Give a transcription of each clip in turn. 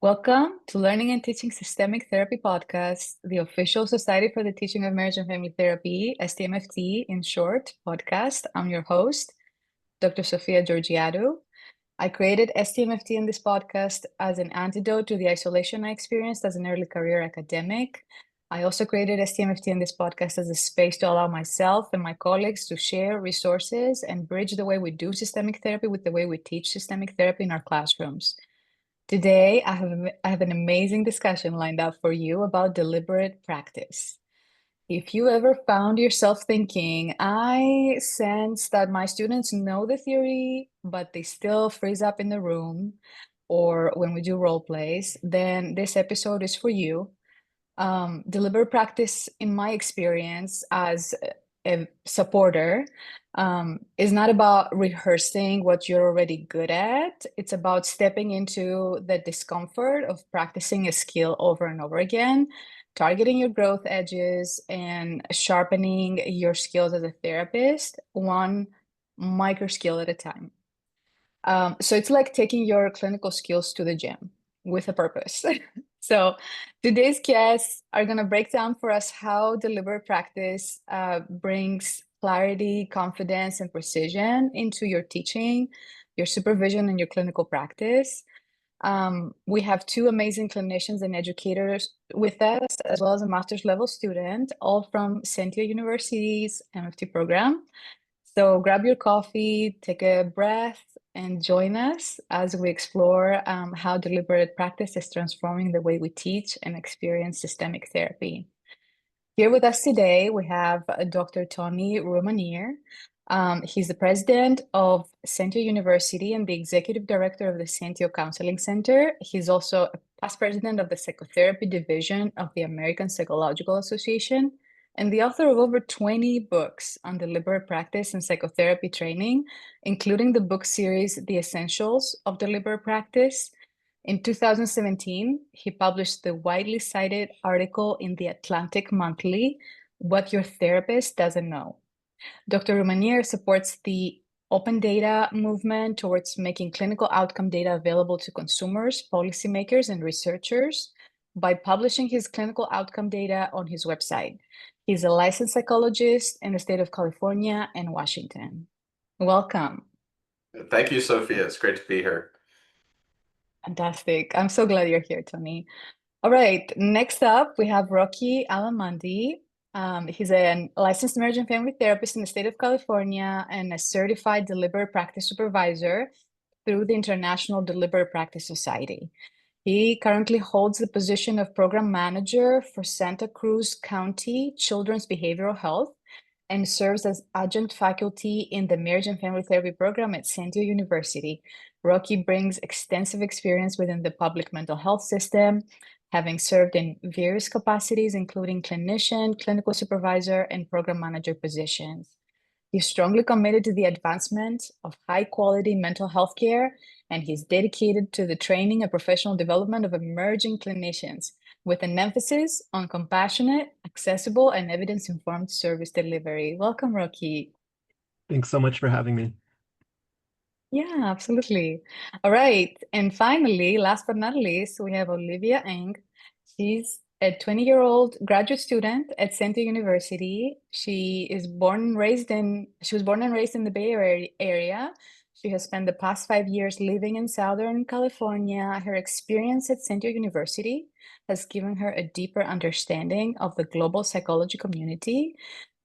Welcome to Learning and Teaching Systemic Therapy Podcast, the official Society for the Teaching of Marriage and Family Therapy, STMFT in short, podcast. I'm your host, Dr. Sofia Georgiadou. I created STMFT in this podcast as an antidote to the isolation I experienced as an early career academic. I also created STMFT in this podcast as a space to allow myself and my colleagues to share resources and bridge the way we do systemic therapy with the way we teach systemic therapy in our classrooms. Today, I have an amazing discussion lined up for you about deliberate practice. If you ever found yourself thinking, I sense that my students know the theory, but they still freeze up in the room, or when we do role plays, then this episode is for you. Deliberate practice, in my experience as a supporter, is not about rehearsing what you're already good at. It's about stepping into the discomfort of practicing a skill over and over again, targeting your growth edges, and sharpening your skills as a therapist, one micro skill at a time. So it's like taking your clinical skills to the gym with a purpose. So today's guests are going to break down for us how deliberate practice brings clarity, confidence, and precision into your teaching, your supervision, and your clinical practice. We have two amazing clinicians and educators with us, as well as a master's level student, all from Sentio University's MFT program. So grab your coffee, take a breath, and join us as we explore how deliberate practice is transforming the way we teach and experience systemic therapy. Here with us today, we have Dr. Tony Rousmaniere. He's the president of Sentio University and the executive director of the Sentio Counseling Center. He's also a past president of the psychotherapy division of the American Psychological Association and the author of over 20 books on deliberate practice and psychotherapy training, including the book series, The Essentials of Deliberate Practice. In 2017, he published the widely cited article in the Atlantic Monthly, What Your Therapist Doesn't Know. Dr. Rousmaniere supports the open data movement towards making clinical outcome data available to consumers, policymakers, and researchers by publishing his clinical outcome data on his website. He's a licensed psychologist in the state of California and Washington. Welcome. Thank you, Sophia. It's great to be here. Fantastic. I'm so glad you're here, Tony. All right, next up, we have Rocky Allemandi. He's a licensed marriage and family therapist in the state of California and a certified deliberate practice supervisor through the International Deliberate Practice Society. He currently holds the position of program manager for Santa Cruz County Children's Behavioral Health and serves as adjunct faculty in the marriage and family therapy program at Sentio University. Rocky brings extensive experience within the public mental health system, having served in various capacities, including clinician, clinical supervisor, and program manager positions. He's strongly committed to the advancement of high-quality mental health care, and he's dedicated to the training and professional development of emerging clinicians, with an emphasis on compassionate, accessible, and evidence-informed service delivery. Welcome, Rocky. Thanks so much for having me. Yeah, absolutely. All right. And finally, last but not least, we have Olivia Eng. She's a 20-year-old graduate student at Sentio University. She was born and raised in the Bay Area. She has spent the past 5 years living in Southern California. Her experience at Sentio University has given her a deeper understanding of the global psychology community,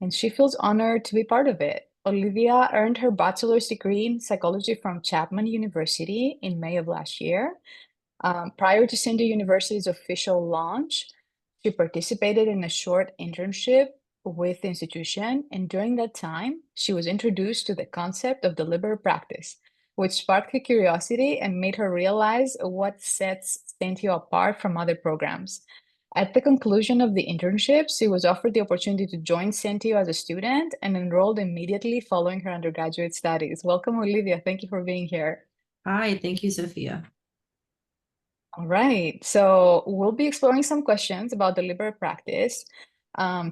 and she feels honored to be part of it. Olivia earned her bachelor's degree in psychology from Chapman University in May of last year. Prior to Sentio University's official launch, she participated in a short internship with the institution, and during that time, she was introduced to the concept of deliberate practice, which sparked her curiosity and made her realize what sets Sentio apart from other programs. At the conclusion of the internship, she was offered the opportunity to join Sentio as a student and enrolled immediately following her undergraduate studies. Welcome, Olivia. Thank you for being here. Hi, thank you, Sophia. All right, so we'll be exploring some questions about deliberate practice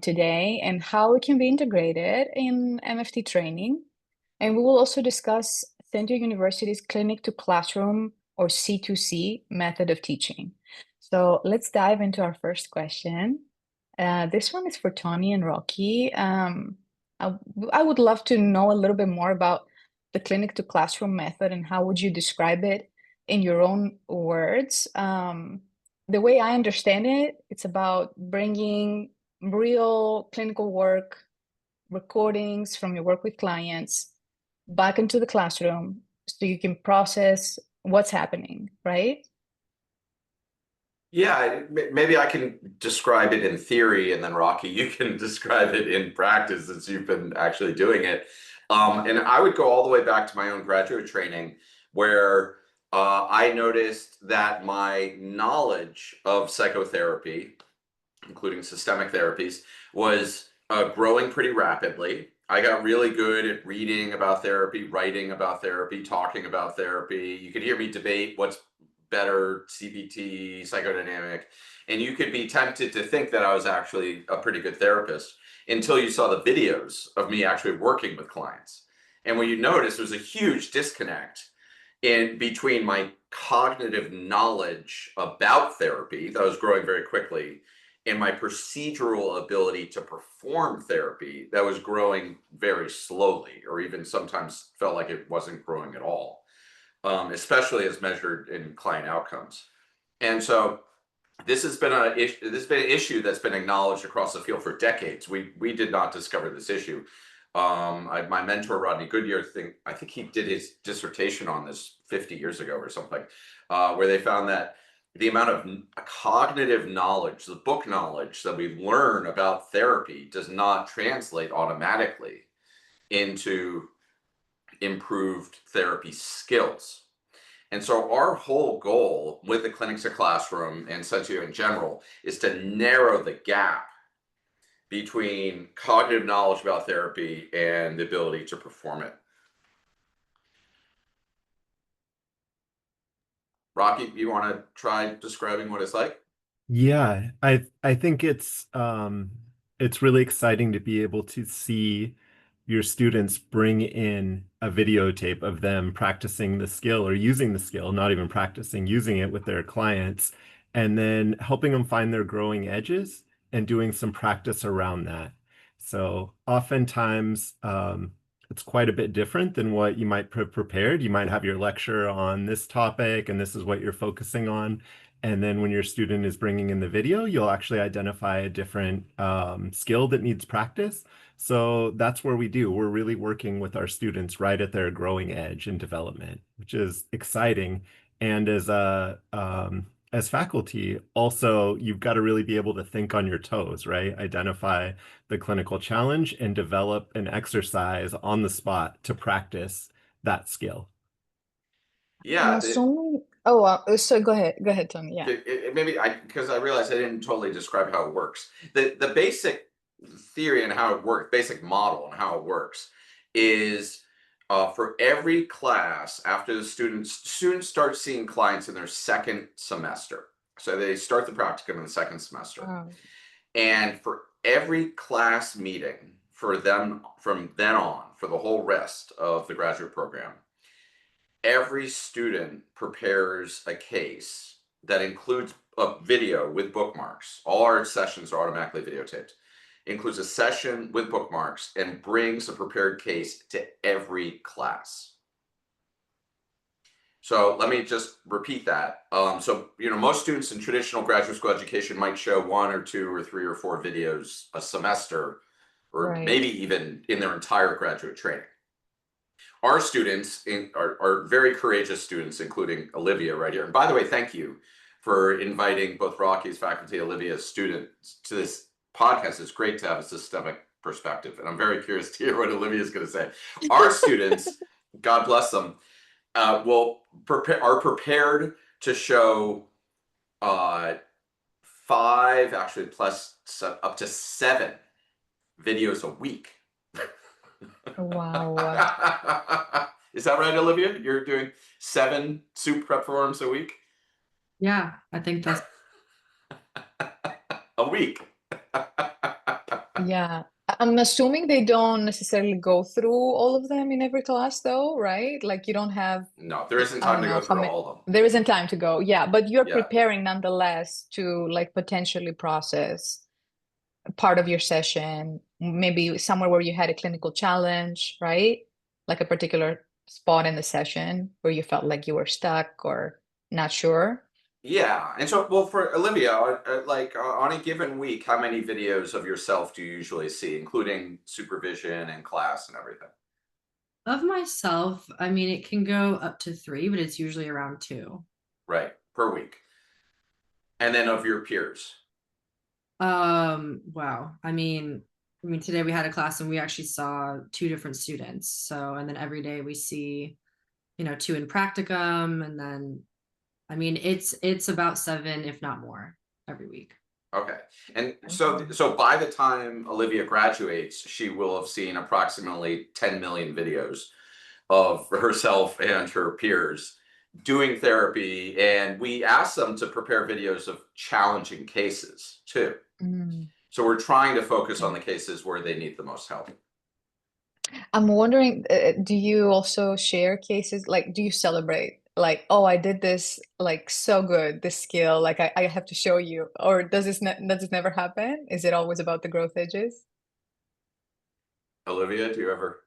today and how it can be integrated in MFT training. And we will also discuss Sentio University's clinic to classroom or C2C method of teaching? So let's dive into our first question. This one is for Tony and Rocky. I would love to know a little bit more about the clinic to classroom method and how would you describe it in your own words. The way I understand it, it's about bringing real clinical work, recordings from your work with clients back into the classroom so you can process what's happening, right? Yeah, maybe I can describe it in theory, and then Rocky, you can describe it in practice since you've been actually doing it. And I would go all the way back to my own graduate training, where I noticed that my knowledge of psychotherapy, including systemic therapies, was growing pretty rapidly. I got really good at reading about therapy, writing about therapy, talking about therapy. You could hear me debate what's better, CBT, psychodynamic, and you could be tempted to think that I was actually a pretty good therapist until you saw the videos of me actually working with clients. And what you notice, there's a huge disconnect in between my cognitive knowledge about therapy that was growing very quickly and my procedural ability to perform therapy that was growing very slowly, or even sometimes felt like it wasn't growing at all, especially as measured in client outcomes. And so this has been an issue that's been acknowledged across the field for decades. We did not discover this issue. My mentor Rodney Goodyear, I think he did his dissertation on this 50 years ago or something, where they found that the amount of cognitive knowledge, the book knowledge that we learn about therapy, does not translate automatically into improved therapy skills. And so our whole goal with the clinics to classroom and Sentio in general is to narrow the gap between cognitive knowledge about therapy and the ability to perform it. Rocky, you want to try describing what it's like? Yeah, I think it's really exciting to be able to see your students bring in a videotape of them practicing the skill or using the skill, not even practicing, using it with their clients, and then helping them find their growing edges and doing some practice around that. So oftentimes, it's quite a bit different than what you might prepared. You might have your lecture on this topic, and this is what you're focusing on. And then when your student is bringing in the video, you'll actually identify a different skill that needs practice. So that's where we're really working with our students right at their growing edge in development, which is exciting. And as faculty, also, you've got to really be able to think on your toes, right? Identify the clinical challenge and develop an exercise on the spot to practice that skill. Yeah. So go ahead, Tony. Yeah. Maybe because I realized I didn't totally describe how it works. The basic theory and how it works, basic model and how it works is for every class after the students start seeing clients in their second semester. So they start the practicum in the second semester. Wow. And for every class meeting for them from then on, for the whole rest of the graduate program, every student prepares a case that includes a video with bookmarks. All our sessions are automatically videotaped. Includes a session with bookmarks and brings a prepared case to every class. So let me just repeat that. So, most students in traditional graduate school education might show 1 or 2 or 3 or 4 videos a semester, or Right. maybe even in their entire graduate training. Our students are very courageous students, including Olivia right here. And by the way, thank you for inviting both Rocky's faculty, Olivia's students to this podcast. It's great to have a systemic perspective. And I'm very curious to hear what Olivia is going to say. Our students, God bless them, are prepared to show 5, actually plus up to 7 videos a week. Wow. Is that right, Olivia? You're doing 7 soup prep forums a week? Yeah, I think that's A week. Yeah. I'm assuming they don't necessarily go through all of them in every class though, right? Like you don't have, No, there isn't I time don't to know go how through many, all of them. there isn't time to go. Yeah, but you're Yeah. preparing nonetheless to like potentially process part of your session, maybe somewhere where you had a clinical challenge, right? Like a particular spot in the session where you felt like you were stuck or not sure. Yeah, and so, well, for Olivia, like on a given week, how many videos of yourself do you usually see, including supervision and class and everything? Of myself, I mean, it can go up to 3, but it's usually around 2. Right, per week. And then of your peers. Wow. I mean, today we had a class and we actually saw 2 different students. So, and then every day we see, 2 in practicum, and then, I mean, it's about 7, if not more, every week. Okay. And so by the time Olivia graduates, she will have seen approximately 10 million videos of herself and her peers doing therapy. And we ask them to prepare videos of challenging cases too. Mm, So we're trying to focus on okay. the cases where they need the most help. I'm wondering, do you also share cases? Like, do you celebrate? Like, oh, I did this like so good, this skill, like I have to show you. Or does this never happen? Is it always about the growth edges? Olivia, do you ever?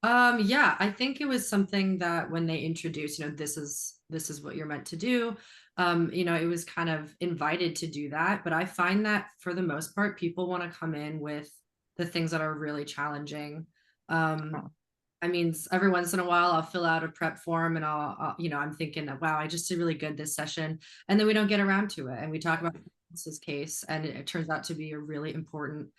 Yeah, I think it was something that when they introduced, this is what you're meant to do. It was kind of invited to do that, but I find that for the most part, people want to come in with the things that are really challenging. Um, Oh. I mean, every once in a while, I'll fill out a prep form and I'm thinking, wow, I just did really good this session, and then we don't get around to it, and we talk about this case, and it turns out to be a really important,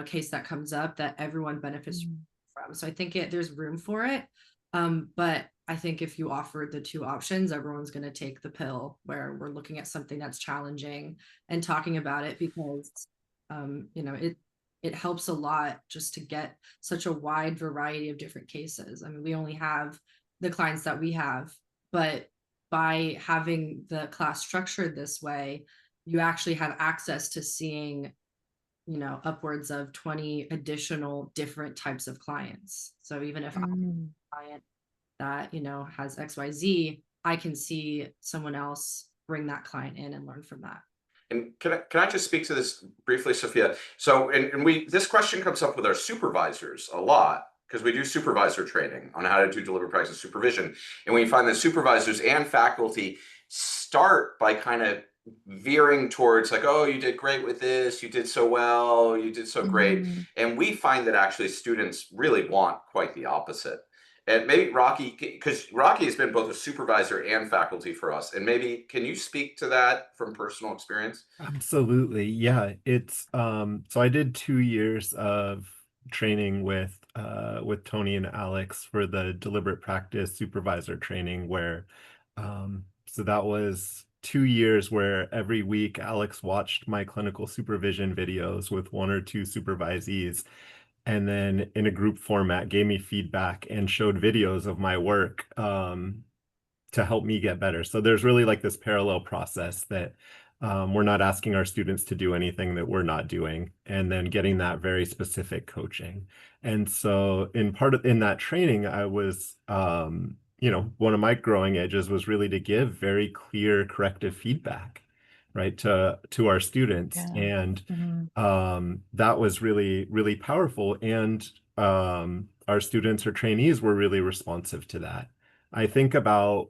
case that comes up that everyone benefits Mm, from. So I think there's room for it. But I think if you offer the 2 options, everyone's going to take the pill where we're looking at something that's challenging and talking about it, because it helps a lot just to get such a wide variety of different cases. I mean, we only have the clients that we have, but by having the class structured this way, you actually have access to seeing upwards of 20 additional different types of clients. So even if I'm mm. a client that, has XYZ, I can see someone else bring that client in and learn from that. And can I just speak to this briefly, Sophia? So, and we this question comes up with our supervisors a lot because we do supervisor training on how to do deliberate practice supervision, and we find that supervisors and faculty start by kind of veering towards like, oh, you did great with this, you did so well, you did so great, Mhm. and we find that actually students really want quite the opposite. And maybe Rocky, because Rocky has been both a supervisor and faculty for us. And maybe can you speak to that from personal experience? Absolutely. Yeah. It's so I did 2 years of training with Tony and Alex for the deliberate practice supervisor training where so that was 2 years where every week Alex watched my clinical supervision videos with 1 or 2 supervisees and then in a group format gave me feedback and showed videos of my work to help me get better. So there's really like this parallel process that we're not asking our students to do anything that we're not doing, and then getting that very specific coaching. And so in that training, I was, one of my growing edges was really to give very clear corrective feedback, right, to our students. Yeah. And Mhm. that was really, really powerful. And our students or trainees were really responsive to that. I think about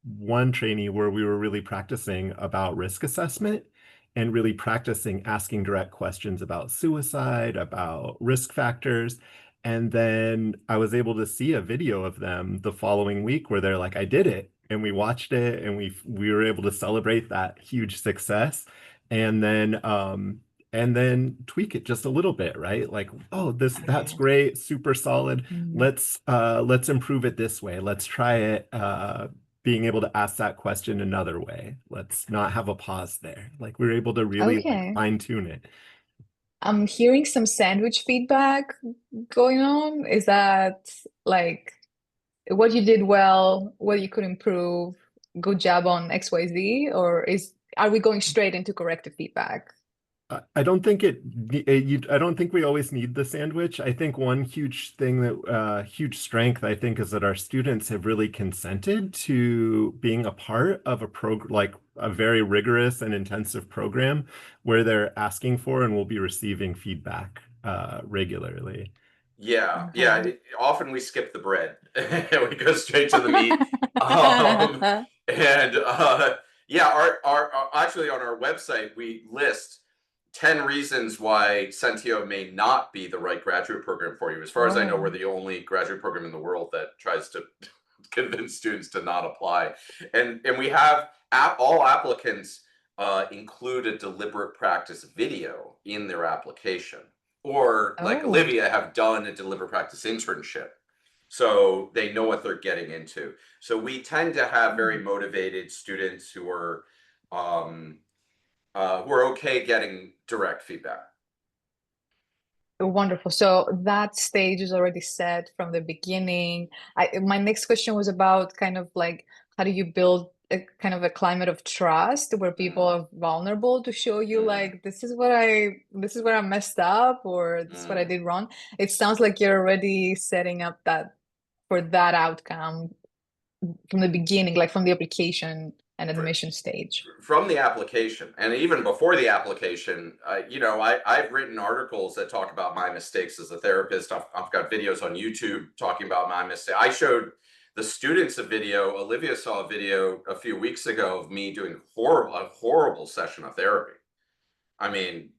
one trainee where we were really practicing about risk assessment and really practicing asking direct questions about suicide, about risk factors. And then I was able to see a video of them the following week where they're like, I did it. And we watched it and we were able to celebrate that huge success. And then tweak it just a little bit, right? Like, oh, that's Okay. great, super solid. Mm. Let's improve it this way. Let's try it being able to ask that question another way. Let's not have a pause there. Like we're able to really like Okay. fine tune it. I'm hearing some sandwich feedback going on. Is that like what you did well, what you could improve, good job on XYZ, or are we going straight into corrective feedback? I don't think I don't think we always need the sandwich. I think one huge thing huge strength, I think, is that our students have really consented to being a part of like a very rigorous and intensive program where they're asking for and will be receiving feedback regularly. Yeah, yeah. Okay. Often we skip the bread and we go straight to the meat. Um, and yeah, actually on our website we list 10 reasons why Sentio may not be the right graduate program for you. As far as I know, we're Oh, the only graduate program in the world that tries to convince students to not apply. And we have all applicants include a deliberate practice video in their application, or like oh. Olivia have done a deliberate practice internship, so they know what they're getting into. So we tend to have very motivated students who are okay getting direct feedback. Wonderful. So that stage is already set from the beginning. My next question was about kind of like how do you build a kind of a climate of trust where people Mm, are vulnerable to show you mm, like this is where I messed up or this is what I mm. did wrong. It sounds like you're already setting up that for that outcome from the beginning, like from the application and For, admission stage. from the application, and even before the application, I've written articles that talk about my mistakes as a therapist. I've got videos on YouTube talking about my mistake. I showed the students a video. Olivia saw a video a few weeks ago of me doing a horrible session of therapy. I mean,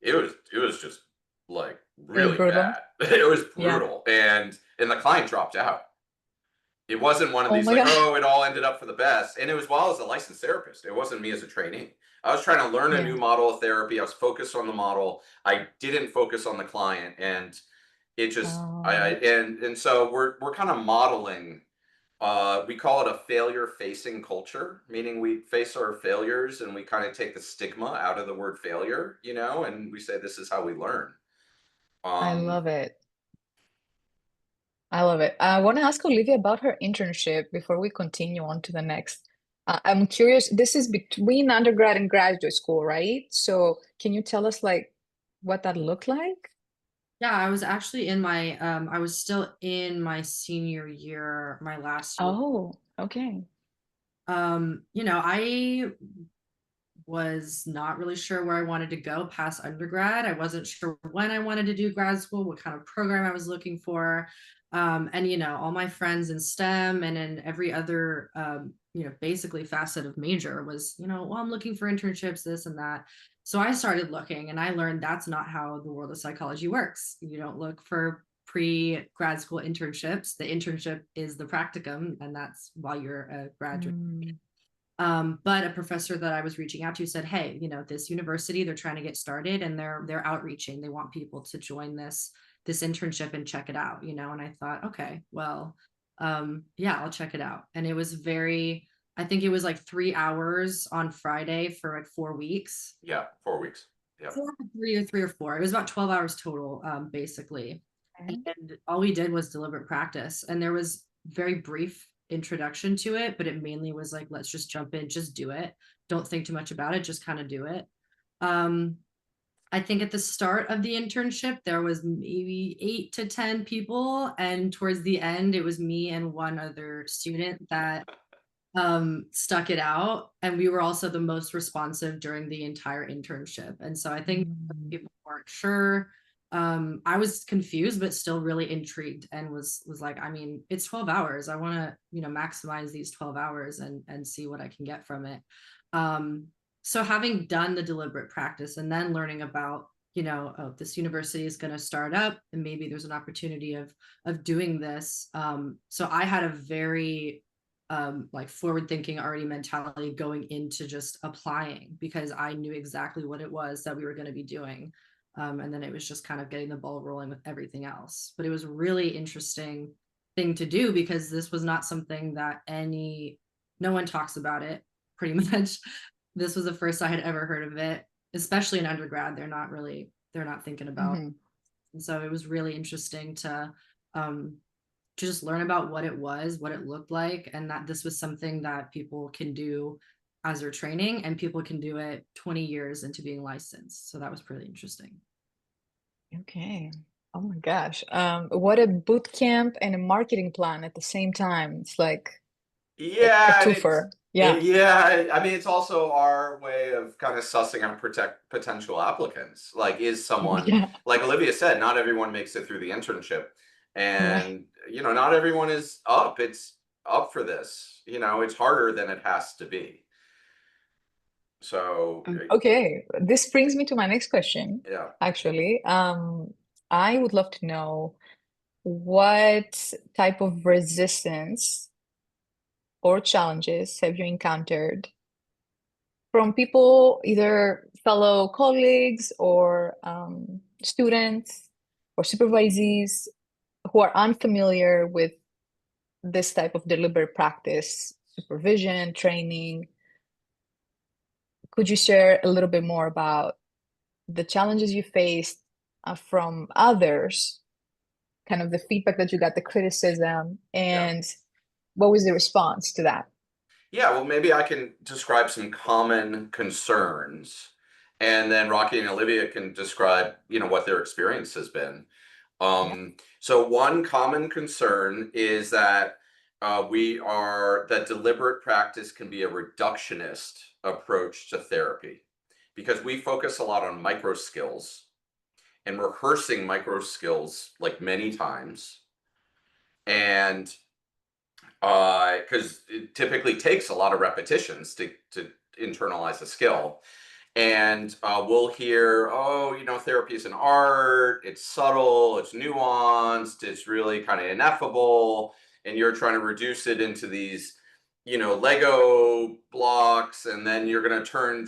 it was just like It was really brutal. bad. It was Yeah. brutal, and the client dropped out. It wasn't one of Oh these my like, God. oh, it all ended up for the best. And it was while I was a licensed therapist. It wasn't me as a trainee. I was trying to learn a Yeah. new model of therapy. I was focused on the model. I didn't focus on the client. And it just Oh, and so we're kind of modeling, we call it a failure facing culture, meaning we face our failures and we kind of take the stigma out of the word failure, and we say this is how we learn. I Um, love it. I love it. I want to ask Olivia about her internship before we continue on to the next. I'm curious, this is between undergrad and graduate school, right? So can you tell us like what that looked like? Yeah, I was actually in my I was still in my senior year, my last year. Oh, okay. I was not really sure where I wanted to go past undergrad. I wasn't sure when I wanted to do grad school, what kind of program I was looking for. And all my friends in STEM and in every other basically facet of major was, well, I'm looking for internships, this and that. So I started looking and I learned that's not how the world of psychology works. You don't look for pre-grad school internships. The internship is the practicum, and that's while you're a graduate. Mm, But a professor that I was reaching out to said, hey, this university, they're trying to get started and they're outreaching. They want people to join this internship and check it out, and I thought, okay, well, yeah, I'll check it out. And it was I think it was like 3 hours on Friday for like 4 weeks. yeah, 4 weeks. Yeah. 3 or 4. It was about 12 hours total, basically. okay. And all we did was deliberate practice. And there was very brief introduction to it, but it mainly was like, let's just jump in, just do it. Don't think too much about it, just kind of do it. Um, I think at the start of the internship, there was maybe 8 to 10 people. And towards the end, it was me and one other student that stuck it out. And we were also the most responsive during the entire internship. And so I think Mm, people weren't sure. I was confused but still really intrigued and was like, I mean, it's 12 hours. I want to maximize these 12 hours and see what I can get from it. So having done the deliberate practice and then learning about oh, this university is going to start up and maybe there's an opportunity of doing this. So I had a very like forward thinking already mentality going into just applying because I knew exactly what it was that we were going to be doing. And then it was just kind of getting the ball rolling with everything else. But it was a really interesting thing to do because this was not something that no one talks about it pretty much. This was the first I had ever heard of it, especially in undergrad. They're not thinking about. mhm. And so it was really interesting um, to just learn about what it was, what it looked like, and that this was something that people can do as their training, and people can do it 20 years into being licensed. So that was pretty interesting. Okay. Oh my gosh. What a boot camp and a marketing plan at the same time. It's like a Yeah, and twofer. Yeah. yeah, I mean, it's also our way of kind of sussing out potential applicants. Like, is someone, Yeah. like Olivia said, not everyone makes it through the internship. Right. And, not everyone is it's up for this. It's harder than it has to be. So, Okay. This brings me to my next question, yeah. actually. I would love to know what type of resistance or challenges have you encountered from people, either fellow colleagues or students or supervisees who are unfamiliar with this type of deliberate practice, supervision, training? Could you share a little bit more about the challenges you faced from others, kind of the feedback that you got, the criticism, Yeah. and what was the response to that? Yeah, well, maybe I can describe some common concerns, and then Rocky and Olivia can describe, what their experience has been. Yeah. So one common concern is that that deliberate practice can be a reductionist approach to therapy, because we focus a lot on micro skills and rehearsing micro skills like many times, and because it typically takes a lot of repetitions to internalize a skill. And we'll hear, oh, therapy is an art, it's subtle, it's nuanced, it's really kind of ineffable, and you're trying to reduce it into these, Lego blocks, and then you're going to turn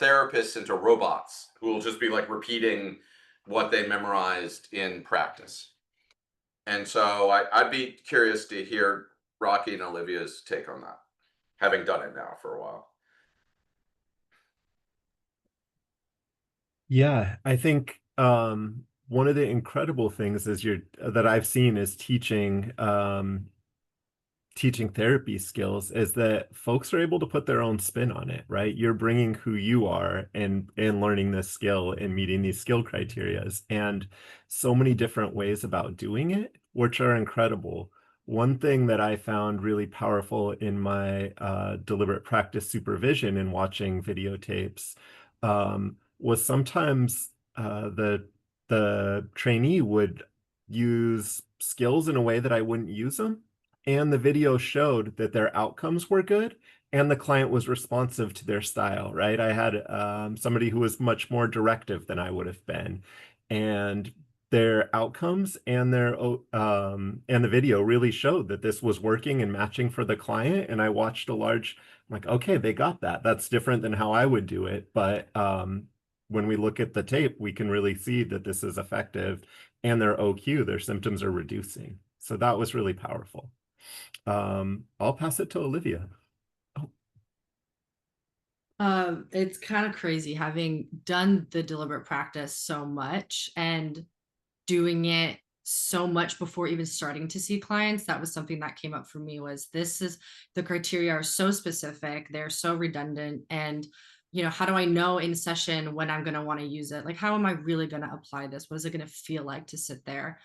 therapists into robots who will just be like repeating what they memorized in practice. And so I'd be curious to hear Rocky and Olivia's take on that, having done it now for a while. Yeah, I think one of the incredible things that I've seen is teaching therapy skills is that folks are able to put their own spin on it, right? You're bringing who you are and learning this skill and meeting these skill criterias, and so many different ways about doing it, which are incredible. One thing that I found really powerful in my deliberate practice supervision and watching videotapes was sometimes the trainee would use skills in a way that I wouldn't use them, and the video showed that their outcomes were good and the client was responsive to their style, right? I had somebody who was much more directive than I would have been, and their outcomes and the video really showed that this was working and matching for the client. And I watched I'm like, okay, they got that. That's different than how I would do it. But when we look at the tape, we can really see that this is effective, and their OQ, their symptoms are reducing. So that was really powerful. I'll pass it to Olivia. It's kind of crazy having done the deliberate practice so much and doing it so much before even starting to see clients. That was something that came up for me, was the criteria are so specific, they're so redundant, and how do I know in session when I'm going to want to use it? Like, how am I really going to apply this? What is it going to feel like to sit there?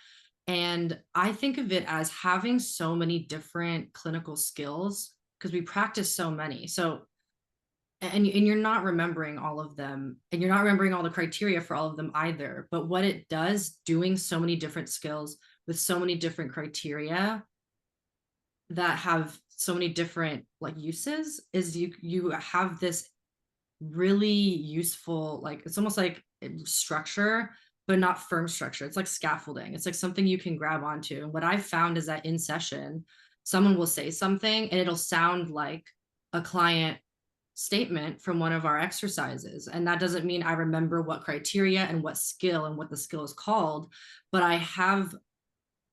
And I think of it as having so many different clinical skills, because we practice so many. So, and you're not remembering all of them, and you're not remembering all the criteria for all of them either. But what it does, doing so many different skills with so many different criteria that have so many different uses, is you have this really useful, it's almost like structure, but not firm structure. It's like scaffolding. It's like something you can grab onto. And what I've found is that in session, someone will say something and it'll sound like a client statement from one of our exercises. And that doesn't mean I remember what criteria and what skill and what the skill is called, but I have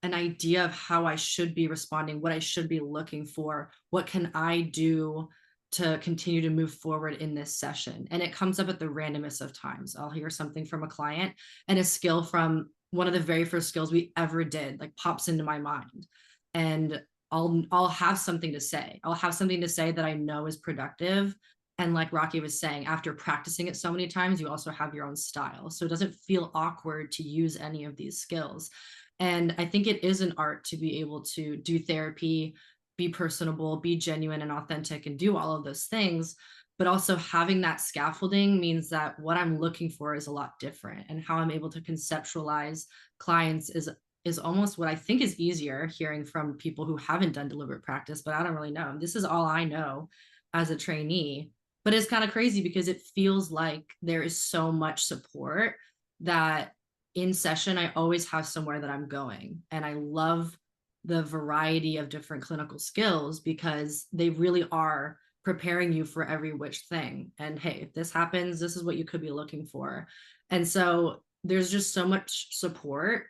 an idea of how I should be responding, what I should be looking for, what can I do to continue to move forward in this session. And it comes up at the randomest of times. I'll hear something from a client, and a skill from one of the very first skills we ever did pops into my mind, and I'll have something to say. I'll have something to say that I know is productive, And like Rocky was saying, after practicing it so many times, you also have your own style. So it doesn't feel awkward to use any of these skills. And I think it is an art to be able to do therapy, be personable, be genuine and authentic, and do all of those things. But also having that scaffolding means that what I'm looking for is a lot different. And how I'm able to conceptualize clients is almost what I think is easier, hearing from people who haven't done deliberate practice, but I don't really know. This is all I know as a trainee. But it's kind of crazy because it feels like there is so much support that in session, I always have somewhere that I'm going. And I love the variety of different clinical skills because they really are preparing you for every which thing. And hey, if this happens, this is what you could be looking for. And so there's just so much support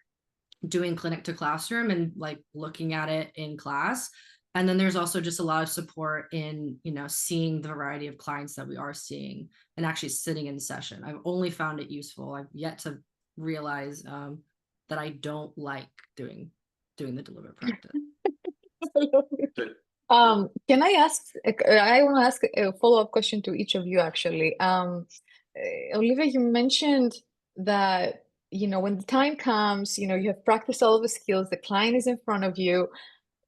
doing clinic to classroom and like looking at it in class. And then there's also just a lot of support in, you know, seeing the variety of clients that we are seeing and actually sitting in session. I've only found it useful. I've yet to realize that I don't like doing the deliberate practice. Can I ask, I want to ask a follow-up question to each of you actually. Olivia, you mentioned that, you know, when the time comes, you know, you have practiced all of the skills, the client is in front of you,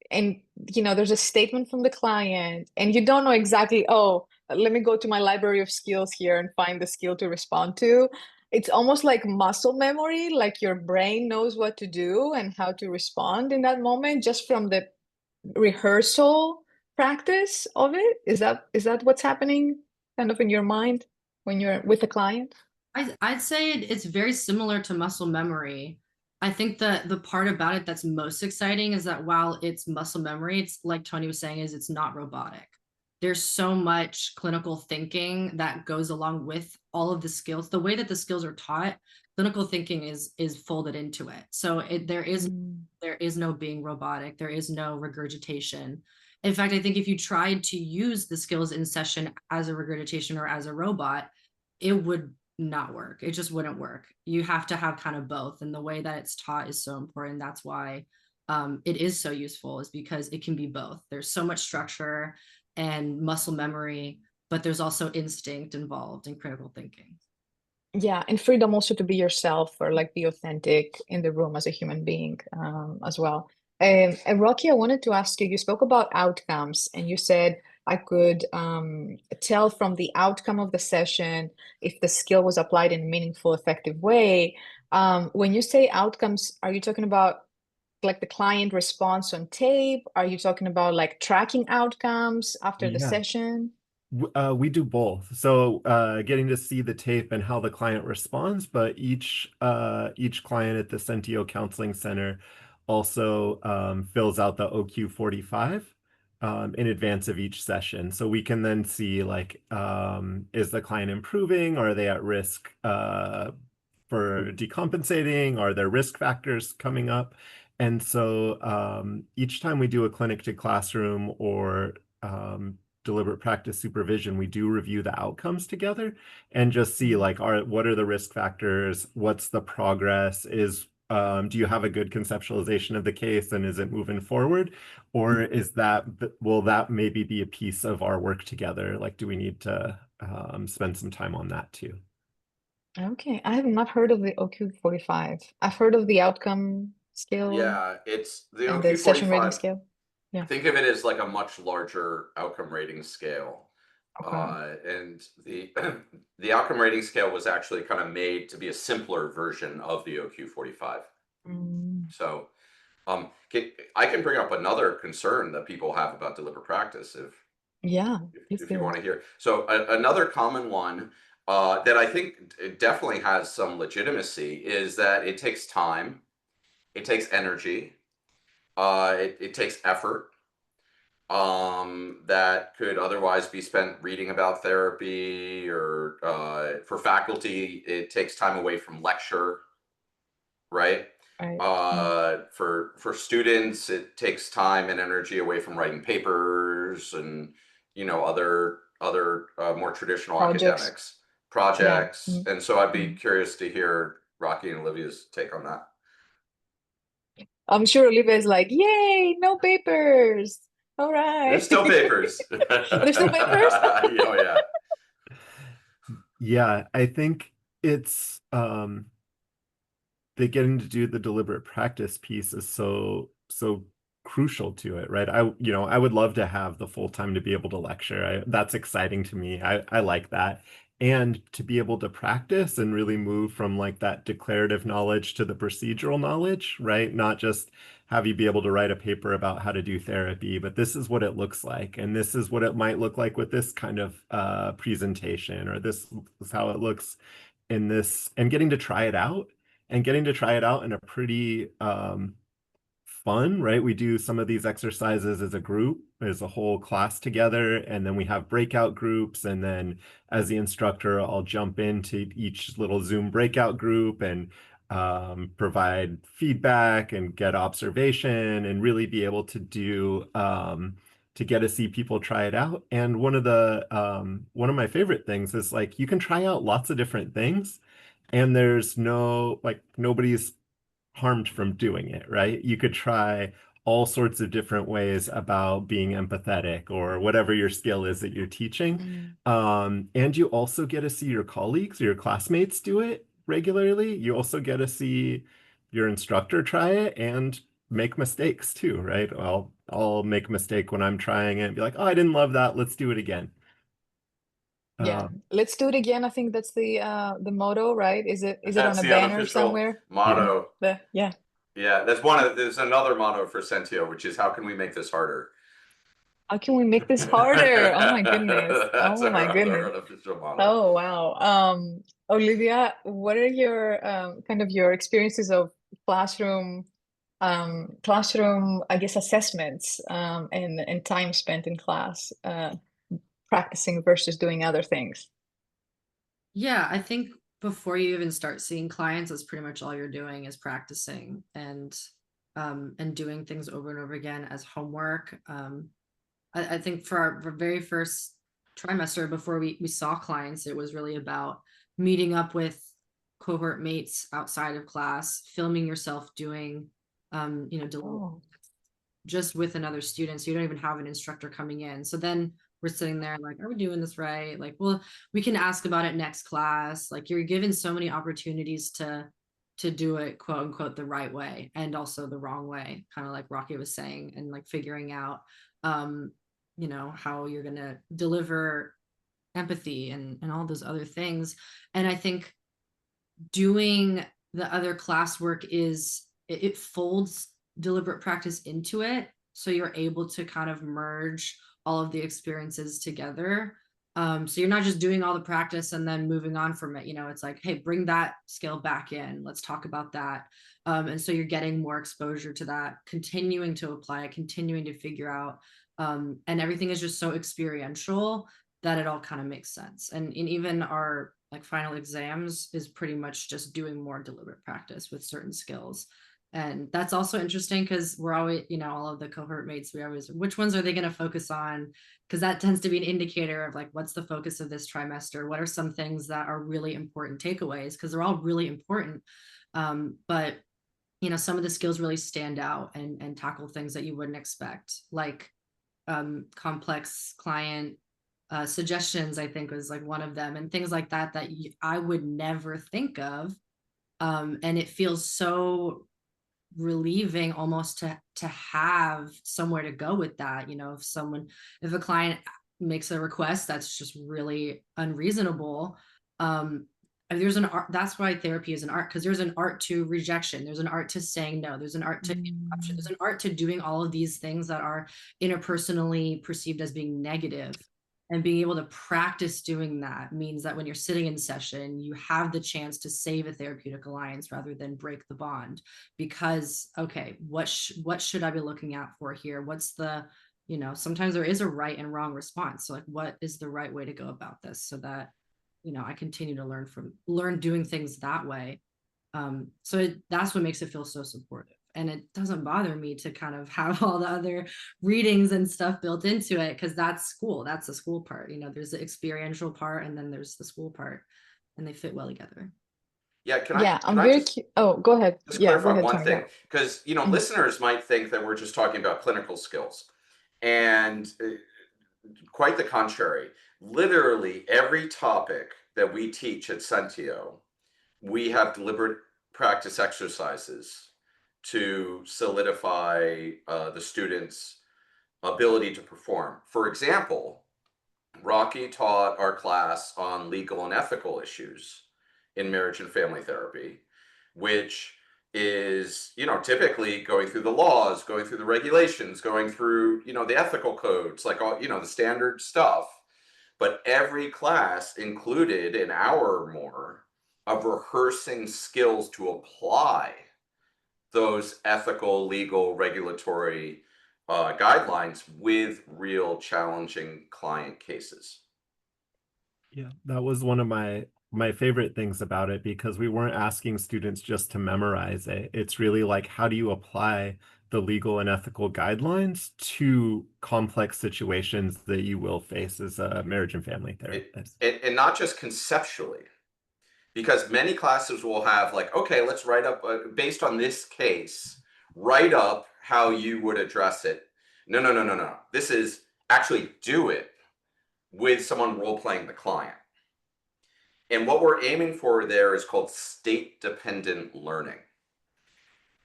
and, you know, there's a statement from the client, and you don't know exactly, oh, let me go to my library of skills here and find the skill to respond to. It's almost like muscle memory, like your brain knows what to do and how to respond in that moment just from the rehearsal practice of it. Is that what's happening kind of in your mind when you're with a client? I'd say it's very similar to muscle memory. I think that the part about it that's most exciting is that while it's muscle memory, it's like Tony was saying, is it's not robotic. There's so much clinical thinking that goes along with all of the skills. The way that the skills are taught, clinical thinking is folded into it. So there is no being robotic. There is no regurgitation. In fact, I think if you tried to use the skills in session as a regurgitation or as a robot, it would not work. It just wouldn't work. You have to have kind of both. And the way that it's taught is so important. That's why it is so useful, is because it can be both. There's so much structure and muscle memory, but there's also instinct involved in critical thinking. Yeah, and freedom also to be yourself or like be authentic in the room as a human being as well. And Rocky, I wanted to ask you, you spoke about outcomes and you said I could tell from the outcome of the session if the skill was applied in a meaningful, effective way. When you say outcomes, are you talking about like the client response on tape? Are you talking about like tracking outcomes after the Yeah. session? We do both. So getting to see the tape and how the client responds, but each client at the Sentio Counseling Center also fills out the OQ45 in advance of each session. So we can then see like, is the client improving? Are they at risk for decompensating? Are there risk factors coming up? And so each time we do a clinic to classroom or deliberate practice supervision, we do review the outcomes together and just see like, what are the risk factors? What's the progress? Do you have a good conceptualization of the case and is it moving forward? Or will that maybe be a piece of our work together? Like, do we need to spend some time on that too? Okay, I have not heard of the OQ45. I've heard of the outcome scale Yeah, it's the and the session rating OQ45. scale. Yeah. Think of it as like a much larger outcome rating scale. Okay. And the the outcome rating scale was actually kind of made to be a simpler version of the OQ45. Mm, So I can bring up another concern that people have about deliberate practice yeah, please if you do. want to hear. So another common one that I think it definitely has some legitimacy is that it takes time, it takes energy, it takes effort that could otherwise be spent reading about therapy, or for faculty it takes time away from lecture, right? Right. Mm. For students it takes time and energy away from writing papers and other more traditional Projects. academics Yeah. projects. And so I'd be Mm. curious to hear Rocky and Olivia's take on that. I'm sure Olivia is like, yay, no papers. All There's right. still papers. There's still papers? Oh yeah. Yeah, I think it's the getting to do the deliberate practice piece is so crucial to it, right? I would love to have the full time to be able to lecture. That's exciting to me. I like that. And to be able to practice and really move from like that declarative knowledge to the procedural knowledge, right? Not just have you be able to write a paper about how to do therapy, but this is what it looks like, and this is what it might look like with this kind of presentation, or this is how it looks in this, and getting to try it out, and getting to try it out in a pretty fun, right? We do some of these exercises as a group, as a whole class together, and then we have breakout groups. And then as the instructor, I'll jump into each little Zoom breakout group and provide feedback and get observation and really be able to do to get to see people try it out. And one of my favorite things is like you can try out lots of different things, and there's nobody's harmed from doing it, right? You could try all sorts of different ways about being empathetic or whatever your skill is that you're teaching. And you also get to see your colleagues or your classmates do it regularly. You also get to see your instructor try it and make mistakes too, right? I'll make a mistake when I'm trying it and be like, oh, I didn't love that. Let's do it again. Yeah, let's do it again. I think that's the motto, right? Is it on That's a the banner unofficial somewhere? motto. Yeah. Yeah, there's another motto for Sentio, which is how can we make this harder? How can we make this harder? Oh my goodness. That's Oh my our other goodness. unofficial motto. Oh wow. Olivia, what are your kind of your experiences of classroom I guess assessments and time spent in class practicing versus doing other things? Yeah, I think before you even start seeing clients, that's pretty much all you're doing is practicing and doing things over and over again as homework. I think for our very first trimester before we saw clients, it was really about meeting up with cohort mates outside of class, filming yourself doing Oh, just with another student, so you don't even have an instructor coming in. So then we're sitting there like, are we doing this right? Like, well, we can ask about it next class. Like, you're given so many opportunities to do it, quote unquote, the right way and also the wrong way, kind of like Rocky was saying, and like figuring out how you're gonna deliver empathy and all those other things. And I think doing the other classwork it folds deliberate practice into it, so you're able to kind of merge all of the experiences together. So you're not just doing all the practice and then moving on from it. It's like, hey, bring that skill back in, let's talk about that. And so you're getting more exposure to that, continuing to apply it, continuing to figure out, and everything is just so experiential that it all kind of makes sense. And even our like final exams is pretty much just doing more deliberate practice with certain skills. And that's also interesting because we're always, all of the cohort mates, which ones are they going to focus on? Because that tends to be an indicator of like, what's the focus of this trimester? What are some things that are really important takeaways? Because they're all really important. But some of the skills really stand out and tackle things that you wouldn't expect, like complex client suggestions, I think was like one of them, and things like that I would never think of. And it feels so relieving almost to have somewhere to go with that. If a client makes a request that's just really unreasonable, there's an art. That's why therapy is an art, because there's an art to rejection, there's an art to saying no, there's an art to interruption, there's an art to doing all of these things that are interpersonally perceived as being negative. And being able to practice doing that means that when you're sitting in session, you have the chance to save a therapeutic alliance rather than break the bond. Because, okay, what should I be looking out for here? What's the, sometimes there is a right and wrong response. So like, what is the right way to go about this so that, I continue to learn doing things that way. That's what makes it feel so supportive. And it doesn't bother me to kind of have all the other readings and stuff built into it, because that's school. That's the school part. There's the experiential part and then there's the school part, and they fit well together. Yeah, I'm very oh, go ahead. Just Yeah, go clarify ahead, one Tony. thing, because listeners might think that we're just talking about clinical skills, and quite the contrary. Literally every topic that we teach at Sentio, we have deliberate practice exercises to solidify the students' ability to perform. For example, Rocky taught our class on legal and ethical issues in marriage and family therapy, which is, typically going through the laws, going through the regulations, going through, the ethical codes, like all, the standard stuff. But every class included an hour or more of rehearsing skills to apply those ethical, legal, regulatory guidelines with real challenging client cases. Yeah, that was one of my favorite things about it, because we weren't asking students just to memorize it. It's really like, how do you apply the legal and ethical guidelines to complex situations that you will face as a marriage and family therapist? And not just conceptually, because many classes will have like, okay, let's write up, based on this case, write up how you would address it. No. This is actually do it with someone role-playing the client. And what we're aiming for there is called state-dependent learning,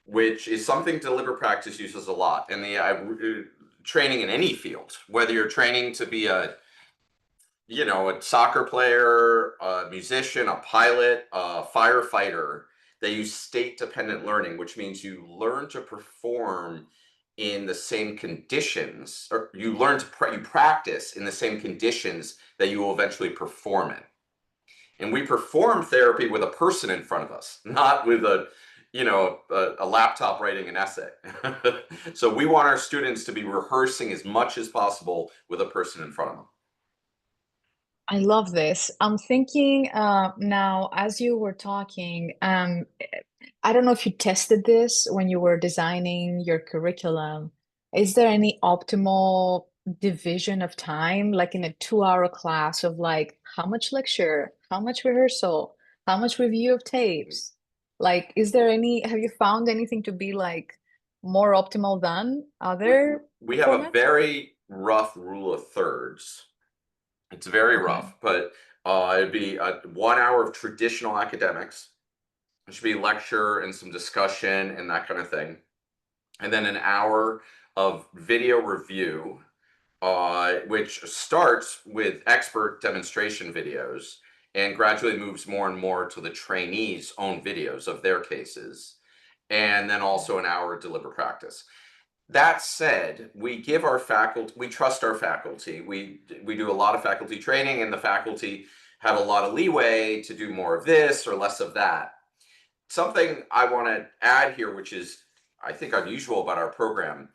which is something deliberate practice uses a lot. And the training in any field, whether you're training to be a soccer player, a musician, a pilot, a firefighter, they use state-dependent learning, which means you learn to perform in the same conditions, or you learn to you practice in the same conditions that you will eventually perform in. And we perform therapy with a person in front of us, not with a laptop writing an essay. So we want our students to be rehearsing as much as possible with a person in front of them. I love this. I'm thinking now, as you were talking, I don't know if you tested this when you were designing your curriculum. Is there any optimal division of time, like in a 2-hour class, of like how much lecture, how much rehearsal, how much review of tapes? Like, have you found anything to be like more optimal than other We have a formats? very rough rule of thirds. It's very Okay. rough, but it'd be 1 hour of traditional academics. It should be lecture and some discussion and that kind of thing. And then an hour of video review, which starts with expert demonstration videos and gradually moves more and more to the trainees' own videos of their cases. And then also an hour of deliberate practice. That said, we give our faculty, we trust our faculty. We do a lot of faculty training, and the faculty have a lot of leeway to do more of this or less of that. Something I want to add here, which is, I think, unusual about our program,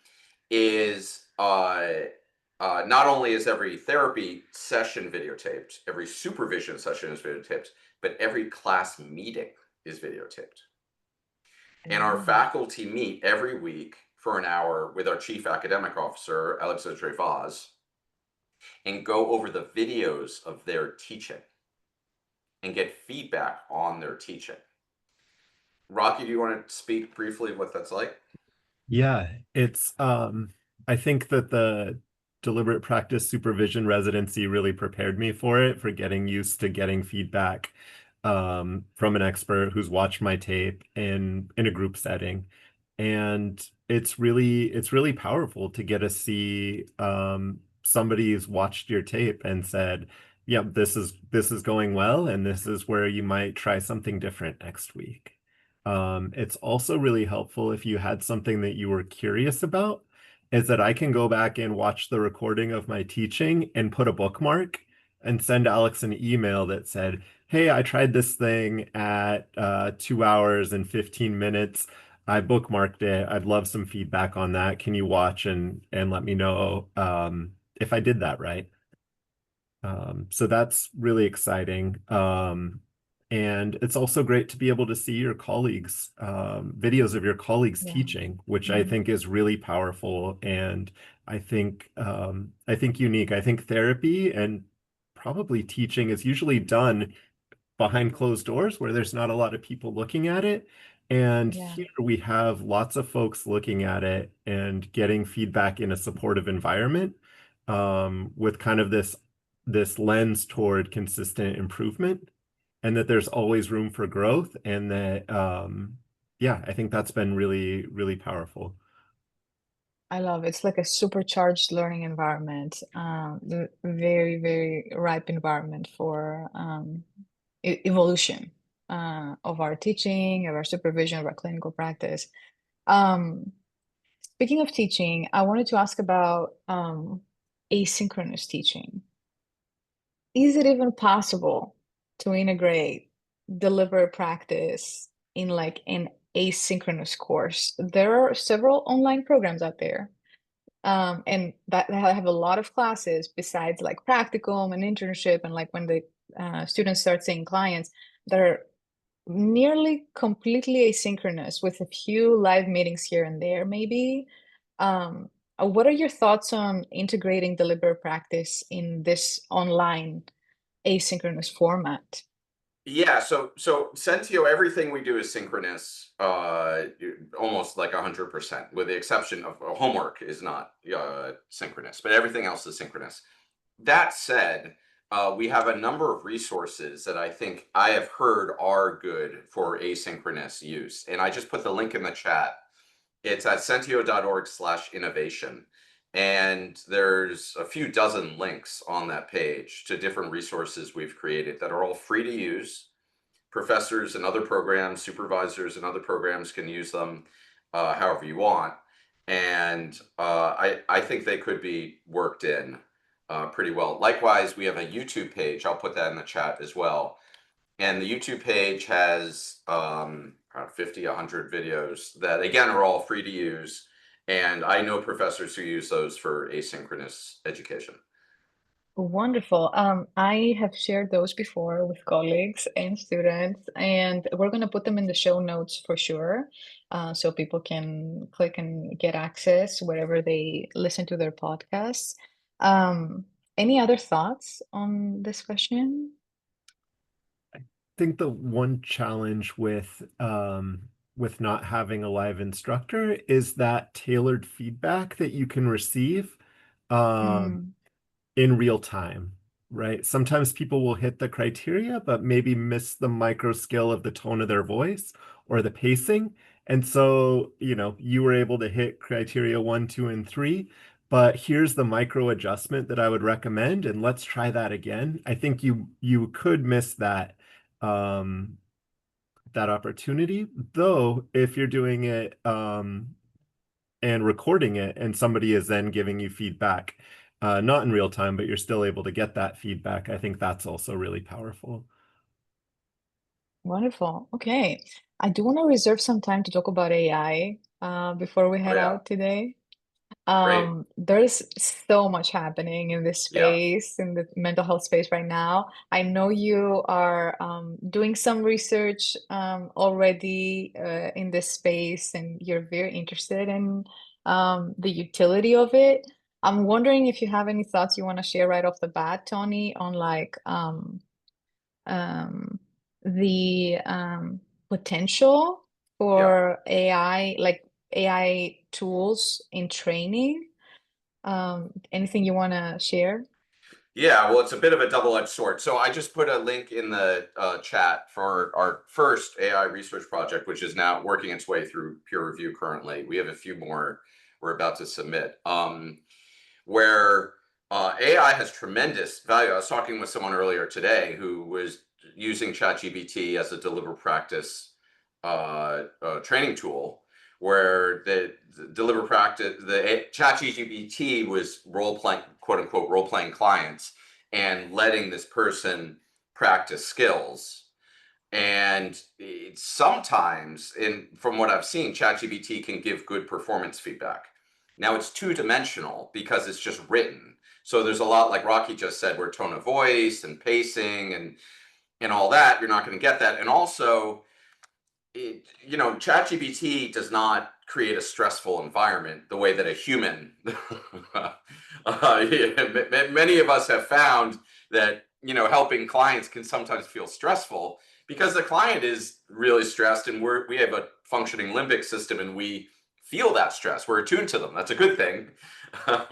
is not only is every therapy session videotaped, every supervision session is videotaped, but every class meeting is videotaped. And our faculty meet every week for an hour with our chief academic officer, Alexandre Vaz, and go over the videos of their teaching and get feedback on their teaching. Rocky, do you want to speak briefly of what that's like? Yeah, it's I think that the deliberate practice supervision residency really prepared me for it, for getting used to getting feedback from an expert who's watched my tape in a group setting. And it's really powerful to get to see somebody who's watched your tape and said, yeah, this is going well, and this is where you might try something different next week. It's also really helpful if you had something that you were curious about, is that I can go back and watch the recording of my teaching and put a bookmark and send Alex an email that said, hey, I tried this thing at 2 hours and 15 minutes. I bookmarked it. I'd love some feedback on that. Can you watch and let me know if I did that right? So that's really exciting. And it's also great to be able to see your colleagues, videos of your colleagues teaching, which I think is really powerful, and I think unique. I think therapy and probably teaching is usually done behind closed doors where there's not a lot of people looking at it. And here we have lots of folks looking at it and getting feedback in a supportive environment, with kind of this this lens toward consistent improvement, and that there's always room for growth, and that yeah, I think that's been really, really powerful. I love it. It's like a supercharged learning environment, very, very ripe environment for evolution of our teaching, of our supervision, of our clinical practice. Um, Speaking of teaching, I wanted to ask about asynchronous teaching. Is it even possible to integrate deliberate practice in like an asynchronous course? There are several online programs out there, and that have a lot of classes besides like practicum and internship, and like when the students start seeing clients that are nearly completely asynchronous with a few live meetings here and there, maybe. Um, what are your thoughts on integrating deliberate practice in this online asynchronous format? Yeah, so Sentio, everything we do is synchronous, almost like 100%, with the exception of homework is not synchronous, but everything else is synchronous. That said, we have a number of resources that I think I have heard are good for asynchronous use, and I just put the link in the chat. It's at sentio.org/innovation. And there's a few dozen links on that page to different resources we've created that are all free to use. Professors and other programs, supervisors and other programs can use them however you want. And I think they could be worked in pretty well. Likewise, we have a YouTube page. I'll put that in the chat as well. And the YouTube page has around 50, 100 videos that, again, are all free to use. And I know professors who use those for asynchronous education. Wonderful. I have shared those before with colleagues and students, and we're going to put them in the show notes for sure, so people can click and get access wherever they listen to their podcasts. Any other thoughts on this question? I think the one challenge with not having a live instructor is that tailored feedback that you can receive Mm, in real time, right? Sometimes people will hit the criteria, but maybe miss the micro skill of the tone of their voice or the pacing. And so, you were able to hit criteria 1, 2, and 3, but here's the micro adjustment that I would recommend, and let's try that again. I think you could miss that opportunity, though, if you're doing it and recording it, and somebody is then giving you feedback, not in real time, but you're still able to get that feedback. I think that's also really powerful. wonderful. Okay. I do want to reserve some time to talk about AI before we Oh, head yeah. out today. Great. There's so much happening in this Yeah. space, in the mental health space right now. I know you are doing some research already in this space, and you're very interested in the utility of it. I'm wondering if you have any thoughts you want to share right off the bat, Tony, on like um, the potential Yeah. for AI, like AI tools in training. Anything you want to share? Yeah, well, it's a bit of a double-edged sword. So I just put a link in the chat for our first AI research project, which is now working its way through peer review currently. We have a few more we're about to submit, where AI has tremendous value. I was talking with someone earlier today who was using ChatGPT as a deliberate practice training tool, where the deliberate practice, the ChatGPT was role playing, quote unquote, role playing clients and letting this person practice skills. And sometimes, from what I've seen, ChatGPT can give good performance feedback. Now it's two-dimensional because it's just written. So there's a lot, like Rocky just said, where tone of voice and pacing and all that, you're not going to get that. And also, ChatGPT does not create a stressful environment the way that a human. Many of us have found that helping clients can sometimes feel stressful because the client is really stressed, and we have a functioning limbic system, and we feel that stress. We're attuned to them. That's a good thing.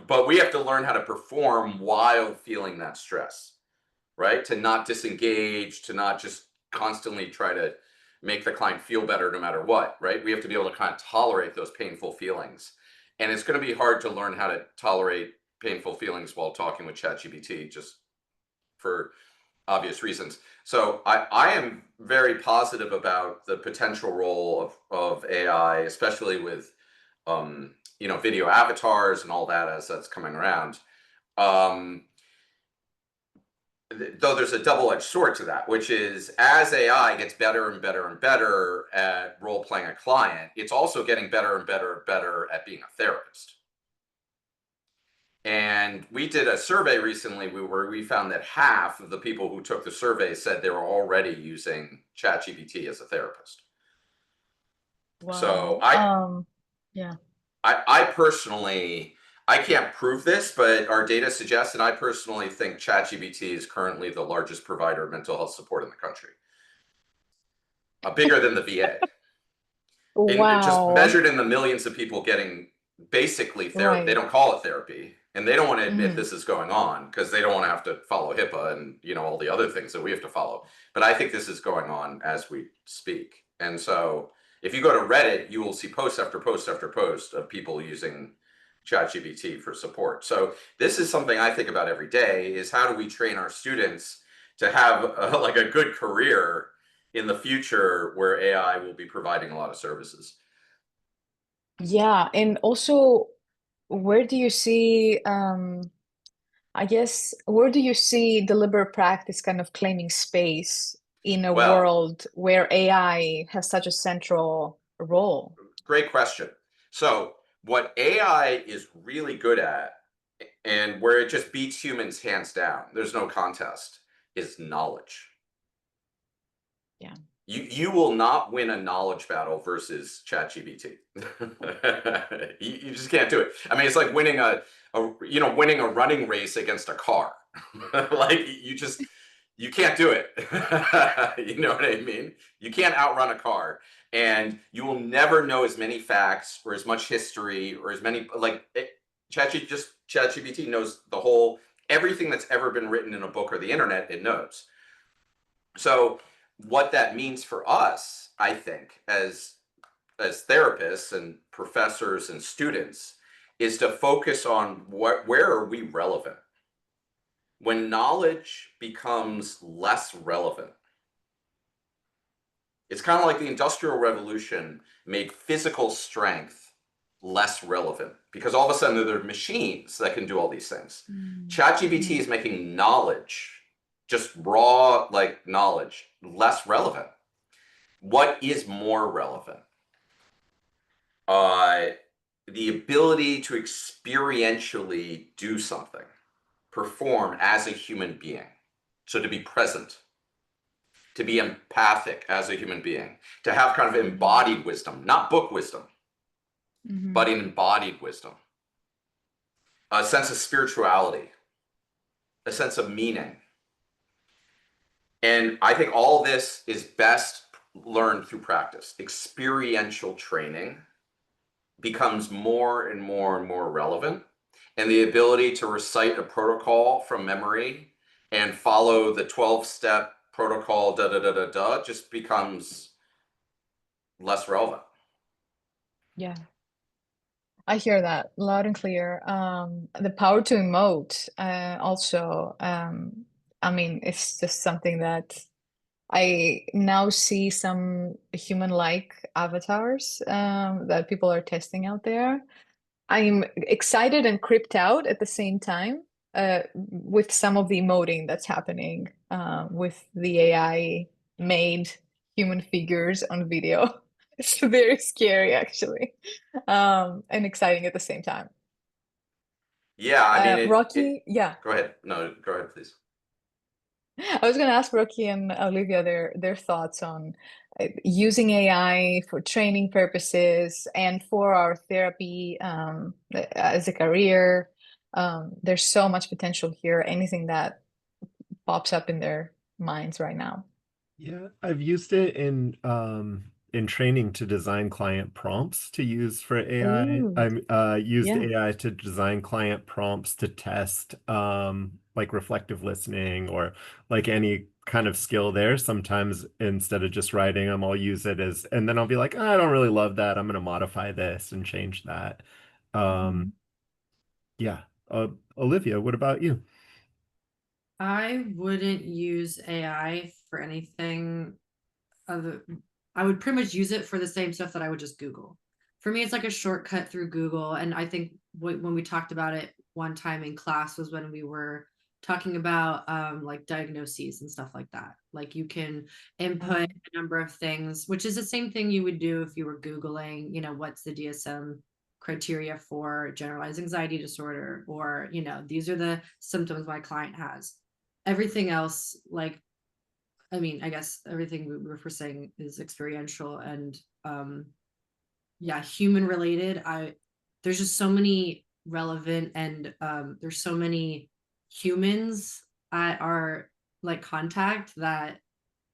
But we have to learn how to perform while feeling that stress, right? To not disengage, to not just constantly try to make the client feel better no matter what, right? We have to be able to kind of tolerate those painful feelings. And it's going to be hard to learn how to tolerate painful feelings while talking with ChatGPT, just for obvious reasons. So I am very positive about the potential role of AI, especially with video avatars and all that as that's coming around. Though there's a double-edged sword to that, which is as AI gets better and better and better at role playing a client, it's also getting better and better and better at being a therapist. And we did a survey recently where we found that half of the people who took the survey said they were already using ChatGPT as a therapist. Wow. So yeah. I personally, I can't prove this, but our data suggests, and I personally think ChatGPT is currently the largest provider of mental health support in the country. Bigger than the VA. Just Wow. measured in the millions of people getting basically therapy. Right. They don't call it therapy. And they don't want to admit Mhm. this is going on because they don't want to have to follow HIPAA and all the other things that we have to follow. But I think this is going on as we speak. And so if you go to Reddit, you will see post after post after post of people using ChatGPT for support. So this is something I think about every day, is how do we train our students to have a good career in the future where AI will be providing a lot of services. Yeah, and also, where do you see, I guess, where do you see deliberate practice kind of claiming space in a Well, world where AI has such a central role? great question. So what AI is really good at, and where it just beats humans hands down, there's no contest, is knowledge. Yeah. You will not win a knowledge battle versus ChatGPT. You just can't do it. I mean, it's like winning winning a running race against a car. Like you can't do it. You know what I mean? You can't outrun a car, and you will never know as many facts or as much history or as many ChatGPT knows everything that's ever been written in a book or the internet. It knows. So what that means for us, I think, as therapists and professors and students, is to focus on where are we relevant. When knowledge becomes less relevant, it's kind of like the Industrial Revolution made physical strength less relevant because all of a sudden there are machines that can do all these things. ChatGPT is making knowledge, just raw knowledge, less relevant. What is more relevant? The ability to experientially do something, perform as a human being. So to be present, to be empathic as a human being, to have kind of embodied wisdom, not book wisdom, but embodied wisdom, a sense of spirituality, a sense of meaning. And I think all this is best learned through practice. Experiential training becomes more and more and more relevant. And the ability to recite a protocol from memory and follow the 12-step protocol, just becomes less relevant. Yeah. I hear that loud and clear. The power to emote, also, I mean, it's just something that I now see some human-like avatars that people are testing out there. I'm excited and creeped out at the same time with some of the emoting that's happening with the AI made human figures on video. It's very scary, actually, and exciting at the same time. Yeah, I mean, Rocky, yeah. Go ahead. No, go ahead, please. I was going to ask Rocky and Olivia their thoughts on using AI for training purposes and for our therapy as a career. There's so much potential here. Anything that pops up in their minds right now. Yeah, I've used it in training to design client prompts to use for AI. Ooh, I used yeah. AI to design client prompts to test like reflective listening or like any kind of skill there. Sometimes instead of just writing them, I'll use it as, and then I'll be like, "Oh, I don't really love that. I'm going to modify this and change that." Um, Mhm. yeah. Olivia, what about you? I wouldn't use AI for anything other. I would pretty much use it for the same stuff that I would just Google. For me, it's like a shortcut through Google. And I think when we talked about it one time in class was when we were talking about like diagnoses and stuff like that. Like you can input a number of things, which is the same thing you would do if you were Googling, you know, what's the DSM criteria for generalized anxiety disorder, or, you know, these are the symptoms my client has. Everything else, like, I mean, I guess everything we were saying is experiential and yeah, human related. There's just so many relevant and there's so many humans at our like contact that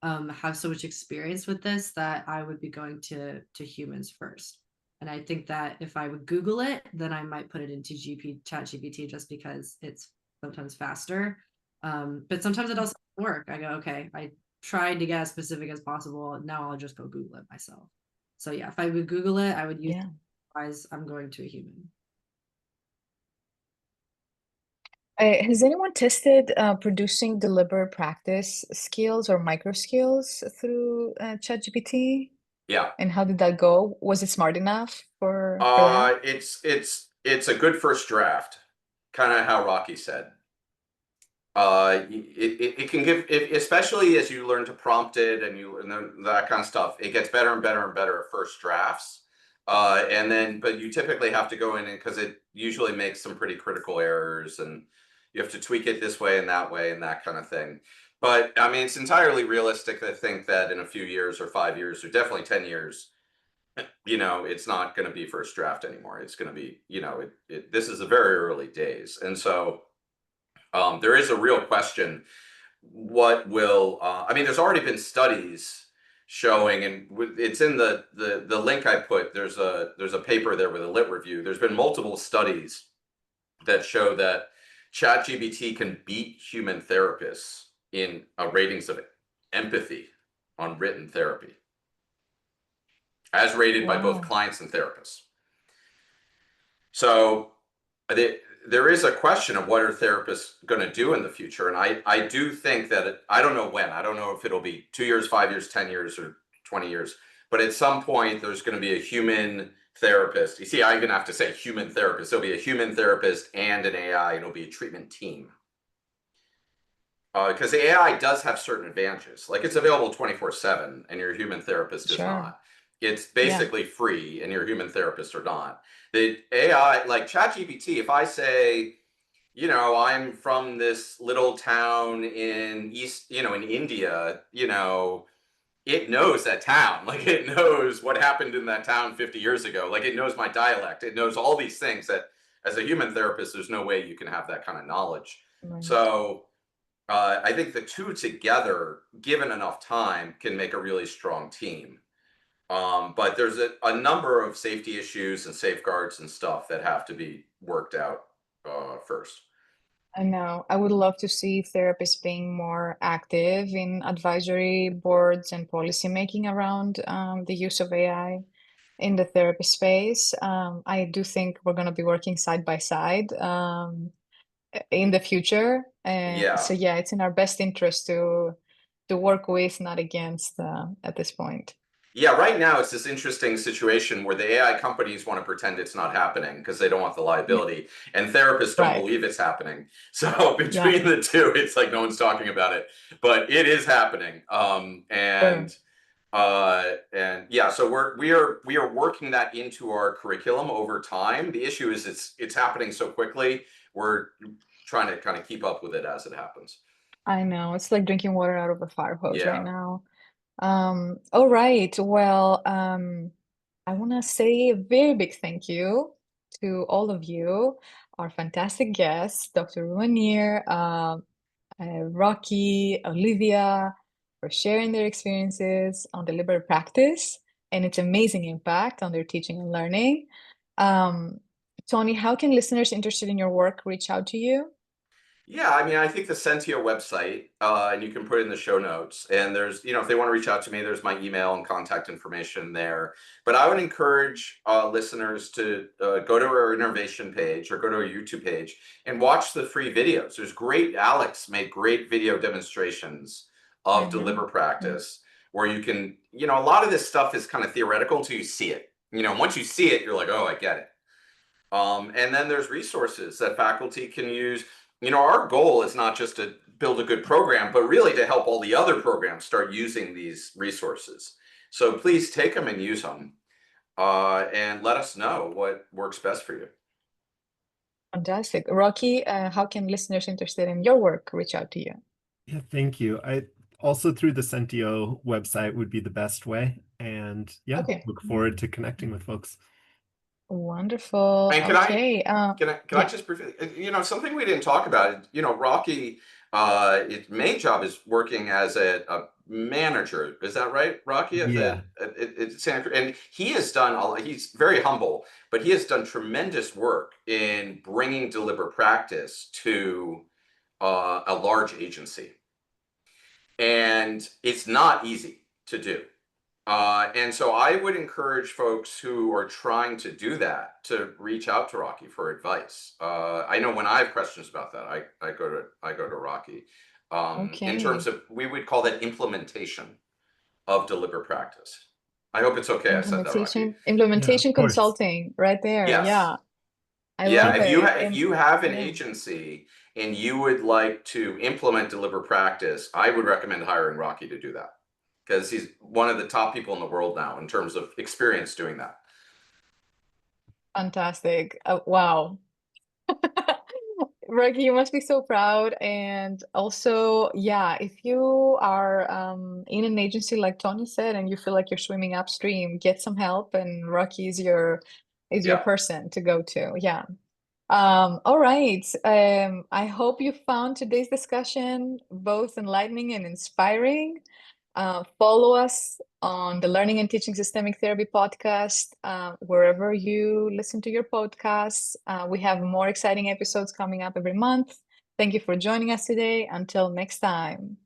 have so much experience with this that I would be going to humans first. And I think that if I would Google it, then I might put it into chat GPT just because it's sometimes faster. But sometimes it doesn't work. I go, okay, I tried to get as specific as possible. Now I'll just go Google it myself. So yeah, if I would Google it, I would use Yeah. otherwise I'm going to a human. Has anyone tested producing deliberate practice skills or micro skills through ChatGPT? Yeah. And how did that go? Was it smart enough for that? It's a good first draft, kind of how Rocky said. It can give, especially as you learn to prompt it and then that kind of stuff, it gets better and better and better at first drafts. And then, but you typically have to go in and because it usually makes some pretty critical errors and you have to tweak it this way and that kind of thing. But I mean, it's entirely realistic to think that in a few years or 5 years or definitely 10 years, you know, it's not going to be first draft anymore. It's going to be, you know, this is the very early days. And so there is a real question. What will, I mean, there's already been studies showing, and it's in the link I put, there's a paper there with a lit review. There's been multiple studies that show that ChatGPT can beat human therapists in ratings of empathy on written therapy, as rated by both Wow. clients and therapists. So there is a question of what are therapists going to do in the future. And I do think that I don't know when. I don't know if it'll be 2 years, 5 years, 10 years, or 20 years. But at some point, there's going to be a human therapist. You see, I even have to say human therapist. There'll be a human therapist and an AI, and it'll be a treatment team. Because the AI does have certain advantages. Like it's available 24/7 and your human therapist is Sure. not. It's Yeah. basically free and your human therapist are not. The AI, like ChatGPT, if I say, you know, I'm from this little town in in India, you know, it knows that town. Like it knows what happened in that town 50 years ago. Like it knows my dialect. It knows all these things that as a human therapist, there's no way you can have that kind of knowledge. Right. So I think the two together, given enough time, can make a really strong team. But there's a number of safety issues and safeguards and stuff that have to be worked out first. I know. I would love to see therapists being more active in advisory boards and policy making around the use of AI in the therapy space. I do think we're going to be working side by side in the future. So Yeah. yeah, it's in our best interest to work with, not against, at this point. Yeah, right now it's this interesting situation where the AI companies want to pretend it's not happening because they don't want the Yeah, liability, and therapists don't right. believe it's happening. So Yeah, between the two, it's like no one's talking about it, but it is happening. sure. And yeah, so we are working that into our curriculum over time. The issue is it's happening so quickly. We're trying to kind of keep up with it as it happens. I know. It's like drinking water out of a fire hose right Yeah. now. All right. Well, I want to say a very big thank you to all of you, our fantastic guests, Dr. Rousmaniere, Rocky, Olivia, for sharing their experiences on deliberate practice. and its amazing impact on their teaching and learning. Tony, how can listeners interested in your work reach out to you? Yeah, I mean, I think the Sentio website, and you can put it in the show notes. And there's, if they want to reach out to me, there's my email and contact information there. But I would encourage listeners to go to our innovation page or go to our YouTube page and watch the free videos. Alex made great video demonstrations of deliver practice where you can, a lot of this stuff is kind of theoretical until you see it. Once you see it, you're like, oh, I get it. And then there's resources that faculty can use. Our goal is not just to build a good program, but really to help all the other programs start using these resources. So please take them and use them, and let us know what works best for you. Fantastic. Rocky, how can listeners interested in your work reach out to you? Yeah, thank you. I also through the Sentio website would be the best way. And yeah, look forward to connecting with folks. Wonderful. And okay. Can I just briefly, something we didn't talk about, Rocky, his main job is working as a manager. Is that right, Rocky? Yeah. At Stanford. And he has done, he's very humble, but he has done tremendous work in bringing deliberate practice to a large agency. And it's not easy to do. And so I would encourage folks who are trying to do that to reach out to Rocky for advice. I know when I have questions about that, I go to Rocky. In terms of, we would call that implementation of deliberate practice. I hope it's okay. I said that, Rocky. Implementation consulting, right there. Yes. Yeah. I love it. If you have an agency and you would like to implement deliberate practice, I would recommend hiring Rocky to do that, because he's one of the top people in the world now in terms of experience doing that. Fantastic. Wow. Rocky, you must be so proud. And also, yeah, if you are in an agency like Tony said, and you feel like you're swimming upstream, get some help, and Rocky is your person to go to. Yeah. All right. I hope you found today's discussion both enlightening and inspiring. Follow us on the Learning and Teaching Systemic Therapy podcast, wherever you listen to your podcasts. We have more exciting episodes coming up every month. Thank you for joining us today. Until next time.